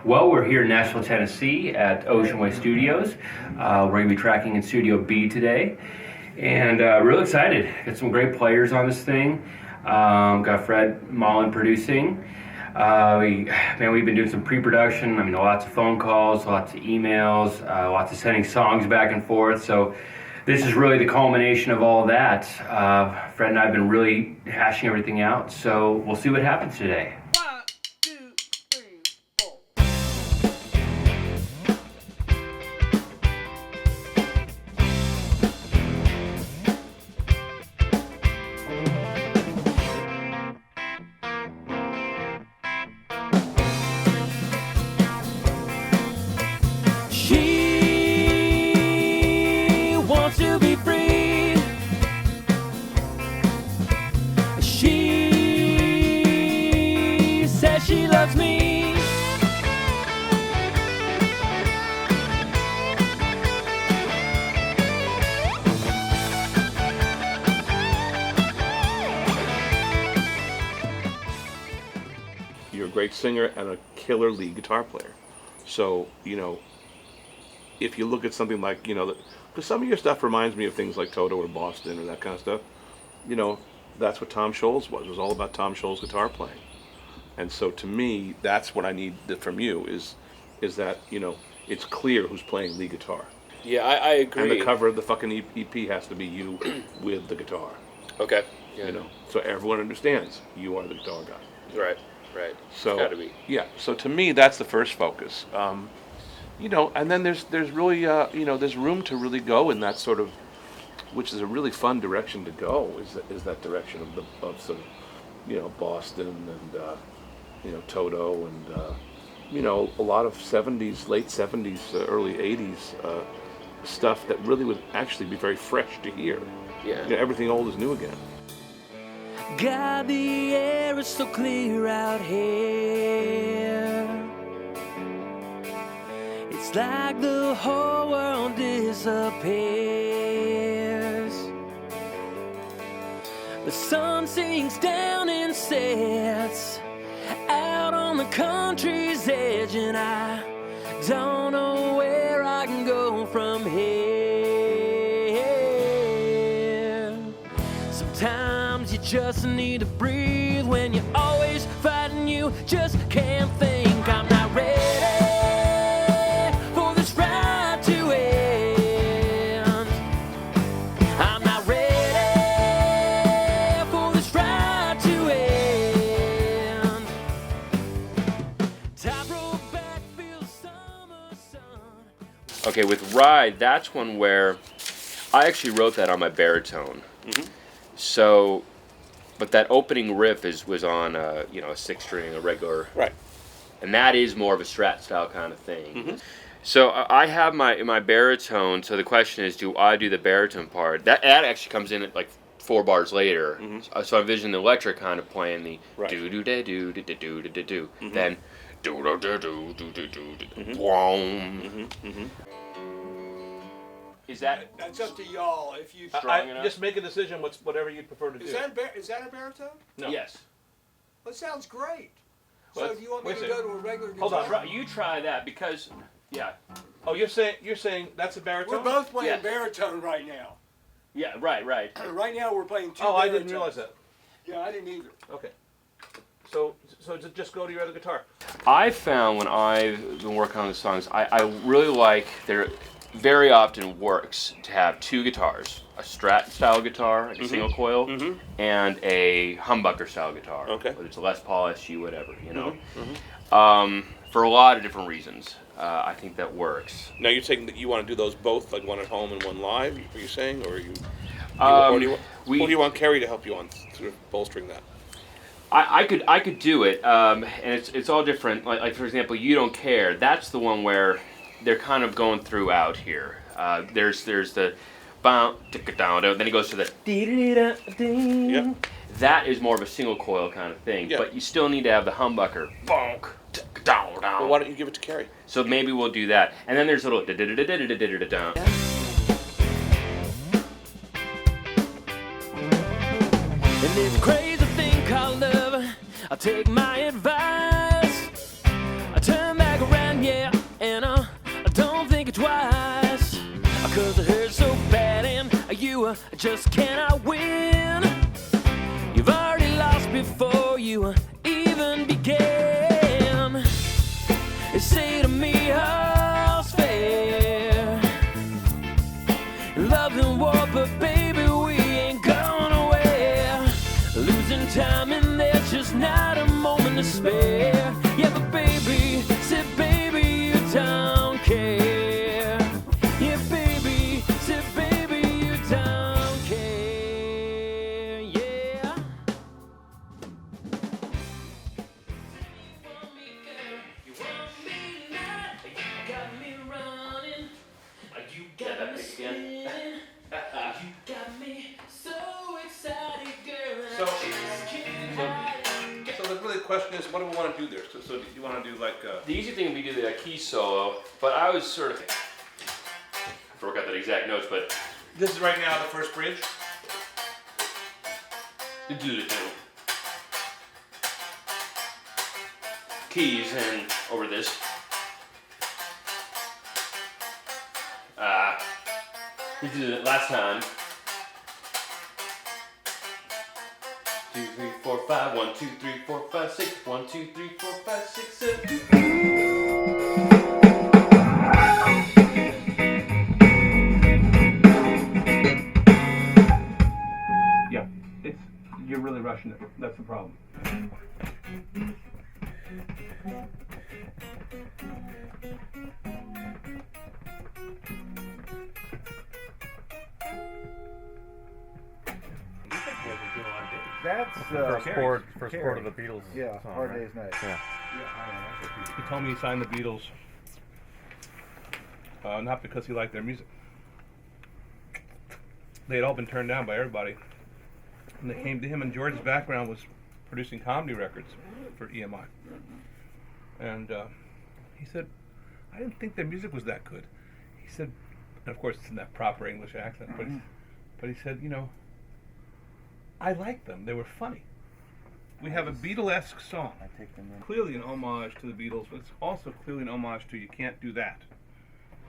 Well, we're here in Nashville, Tennessee at Ocean Way Studios. We're going to be tracking in Studio B today. And real excited. Got some great players on this thing. Got Fred Mullen producing. We've been doing some pre-production. I mean, lots of phone calls, lots of emails, lots of sending songs back and forth. So this is really the culmination of all that. Fred and I have been really hashing everything out. So we'll see what happens today. She loves me. You're a great singer and a killer lead guitar player. So, if you look at something like, because some of your stuff reminds me of things like Toto or Boston or that kind of stuff, that's what Tom Scholz was. It was all about Tom Scholz guitar playing. And so to me, that's what I need from you is that, it's clear who's playing lead guitar. Yeah, I agree. And the cover of the fucking EP has to be you with the guitar. Okay. Yeah. So everyone understands you are the guitar guy. Right. So, it's gotta be. Yeah, so to me, that's the first focus. And then there's really, there's room to really go in that sort of, which is a really fun direction to go, is that direction of sort of, Boston and, Toto and, a lot of 70s, late 70s, early 80s stuff that really would actually be very fresh to hear. Yeah. Everything old is new again. God, the air is so clear out here. It's like the whole world disappears. The sun sinks down and sets out on the country's edge, and I don't know where I can go from here. Sometimes you just need to breathe when you're always fighting, you just can't think. I'm not ready for this ride to end. I'm not ready for this ride to end. Top roll back, feel summer sun. Okay, with Ride, that's one where I actually wrote that on my baritone. Mm-hmm. So, but that opening riff was on a 6-string, a regular. Right. And that is more of a Strat style kind of thing. Mm-hmm. So I have my baritone. So the question is, do I do the baritone part? That actually comes in at like 4 bars later. Mm-hmm. So I envision the electric kind of playing the Right. do do da do do do do do do. Mhm. Then do do do do do do do Mhm. boom. Mm-hmm. Mm-hmm. Is that That's up to y'all. If you Strong enough? Just make a decision. Whatever you prefer to do. is that a baritone? No. Yes. That sounds great. Well, So do you want me wait to a go second. to a regular Hold guitar? on, You try that because Oh, you're saying that's a baritone? We're both playing Yes. baritone right now. right. Right now we're playing 2 Oh, I baritones. didn't realize that. Yeah, I didn't either. Okay. So just go to your other guitar. I found when I've been working on the songs, I really like there very often works to have 2 guitars, a Strat style guitar, like a single coil, Mhm. and a humbucker style guitar. Okay. Whether it's a Les Paul, SG, whatever, for a lot of different reasons. I think that works. Now you're saying that you want to do those both, like one at home and one live. Are you saying, or you? Um, or do we- you want Kerry to help you on sort of bolstering that? I could do it, and it's all different. Like for example, You Don't Care. That's the one where they're kind of going throughout here. There's the bow, down, then it goes to the Yep. That is more of a single coil kind of thing, Yeah. but you still need to have the humbucker. Bonk, down, Well, down. why don't you give it to Kerry? So maybe we'll do that, and then there's a little down. And this crazy thing called love, I'll take my advice. I turn back around. just cannot win. You've already lost before you even began. They say to me, all's fair. Love and war, but baby, we ain't going nowhere. Losing time and there's just not a moment to spare. Yeah, but baby, said baby, you don't care. Yeah, baby, said baby, you don't care. Yeah. You want me tonight? You got me running. You got me spinning. You got me so excited, girl. So the really question is, what do we want to do there? So do you want to do like The easy thing would be to do the key solo, but I was sort of, I forgot that exact notes, but this is right now the first bridge? keys and over this. We did it last time. 2, 3, 4, 5. 1, 2, 3, 4, 5, 6. 1, 2, 3, 4, 5, 6, 7. Yeah, you're really rushing it. That's the problem. That's First chord of the Beatles. yeah, song, Hard right? Day's Night. Yeah. He told me he signed the Beatles, not because he liked their music. They had all been turned down by everybody. And they came to him, and George's background was producing comedy records for EMI. And he said, I didn't think their music was that good. He said, and of course it's in that proper English accent, but he said, you know, I liked them. They were funny. We have a Beatlesque song, clearly an homage to the Beatles, but it's also clearly an homage to You Can't Do That,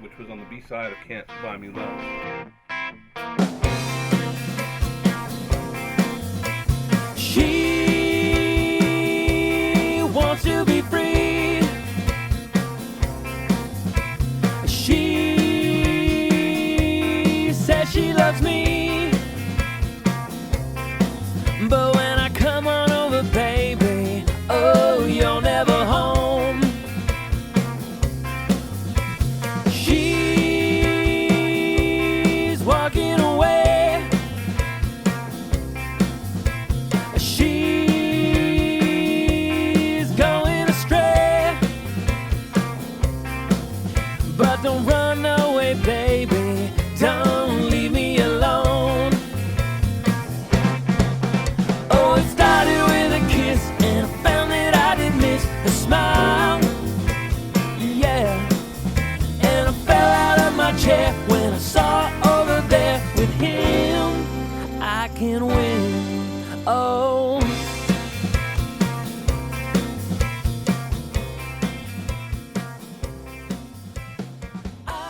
which was on the B-side of Can't Buy Me Love. She wants to be free. She says she loves me. But when I come on over, baby, oh, you're never home. She's walking away. She's going astray. But don't run away, baby. Don't leave me alone. Oh, it started with a kiss, and I found that I did miss a smile. Yeah, and I fell out of my chair when I saw her over there with him. I can win. Oh.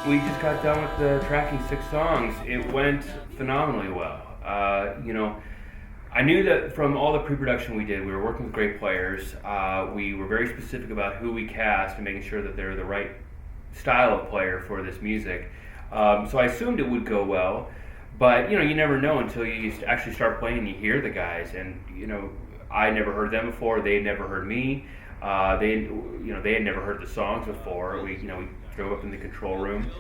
We just got done with the tracking 6 songs. It went phenomenally well. You know, I knew that from all the pre-production we did, we were working with great players. We were very specific about who we cast and making sure that they're the right style of player for this music. So I assumed it would go well, but you know, you never know until you actually start playing and you hear the guys. And you know, I never heard them before. They had never heard me. They had never heard the songs before. We drove up in the control room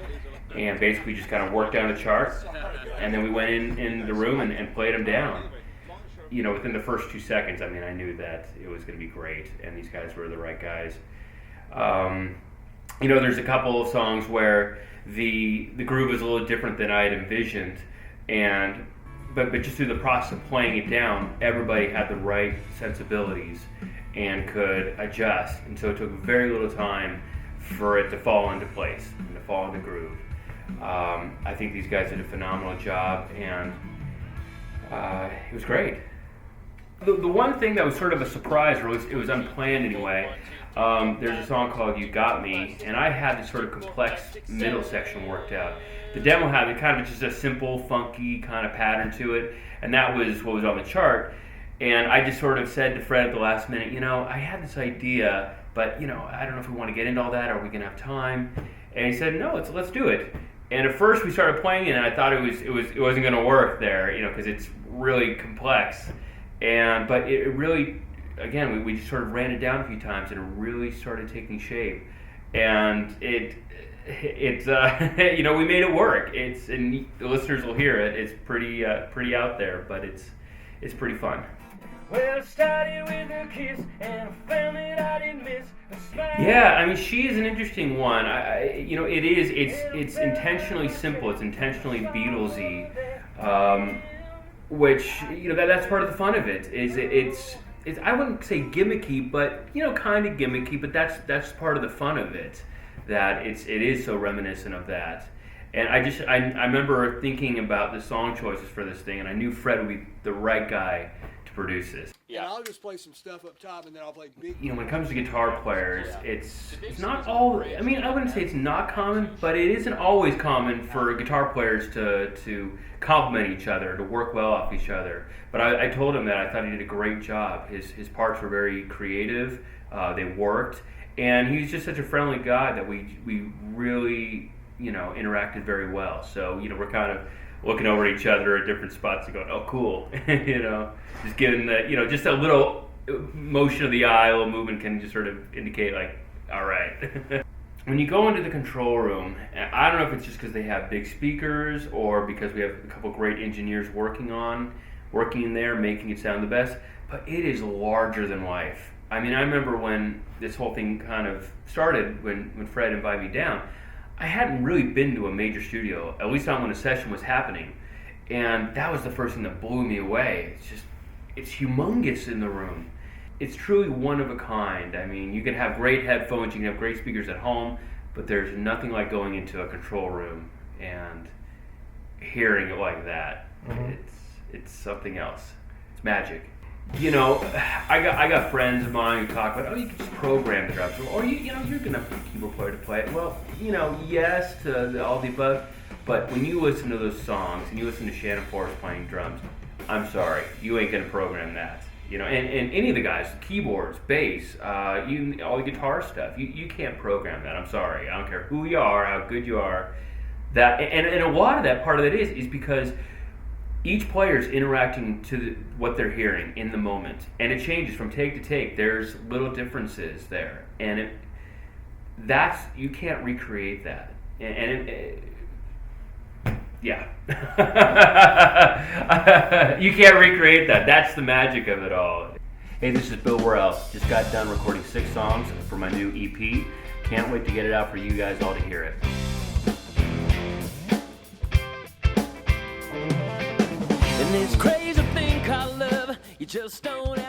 and basically just kind of worked down the charts, and then we went in the room and played them down. You know, within the first 2 seconds, I mean, I knew that it was going to be great, and these guys were the right guys. You know, there's a couple of songs where the groove is a little different than I had envisioned, but just through the process of playing it down, everybody had the right sensibilities and could adjust, and so it took very little time for it to fall into place and to fall into groove. I think these guys did a phenomenal job, and it was great. The one thing that was sort of a surprise, or it was unplanned anyway, there's a song called You Got Me, and I had this sort of complex middle section worked out. The demo had kind of just a simple, funky kind of pattern to it, and that was what was on the chart. And I just sort of said to Fred at the last minute, I had this idea, but I don't know if we want to get into all that. Are we gonna have time? And he said, no, let's do it. And at first we started playing it, and I thought it wasn't gonna work there, because it's really complex. But it really, again, we just sort of ran it down a few times, and it really started taking shape. And we made it work. And the listeners will hear it. It's pretty out there, but it's pretty fun. Well, it started with a kiss, and I found that I didn't miss a smile. Yeah, I mean, she is an interesting one. It's intentionally simple. It's intentionally Beatlesy, which that's part of the fun of it. It's I wouldn't say gimmicky, but kind of gimmicky. But that's part of the fun of it. That it is so reminiscent of that. And I remember thinking about the song choices for this thing, and I knew Fred would be the right guy to produce this. Yeah. And I'll just play some stuff up top, and then I'll play big. When it comes to guitar players, it's not all. I mean, I wouldn't say it's not common, but it isn't always common for guitar players to complement each other, to work well off each other. But I told him that I thought he did a great job. His parts were very creative. They worked, and he's just such a friendly guy that we really interacted very well. So we're kind of looking over at each other at different spots and going, oh, cool. Just giving the, just a little motion of the eye, a little movement can just sort of indicate like, all right. When you go into the control room, I don't know if it's just because they have big speakers or because we have a couple great engineers working in there, making it sound the best, but it is larger than life. I mean, I remember when this whole thing kind of started, when Fred invited me down, I hadn't really been to a major studio, at least not when a session was happening. And that was the first thing that blew me away. It's humongous in the room. It's truly one of a kind. I mean, you can have great headphones, you can have great speakers at home, but there's nothing like going into a control room and hearing it like that. Mm-hmm. It's something else. It's magic. I got friends of mine who talk about, you can just program the drums, or you're gonna have a keyboard player to play it. Well, yes to all the above, but when you listen to those songs and you listen to Shannon Forrest playing drums, I'm sorry, you ain't gonna program that. And any of the guys, keyboards, bass, all the guitar stuff, you can't program that. I'm sorry, I don't care who you are, how good you are. That and a lot of that part of it is because each player is interacting to what they're hearing in the moment, and it changes from take to take. There's little differences there, and you can't recreate that. Yeah, you can't recreate that. That's the magic of it all. Hey, this is Bill Worrell. Just got done recording 6 songs for my new EP. Can't wait to get it out for you guys all to hear it. And this crazy thing called love, you just don't have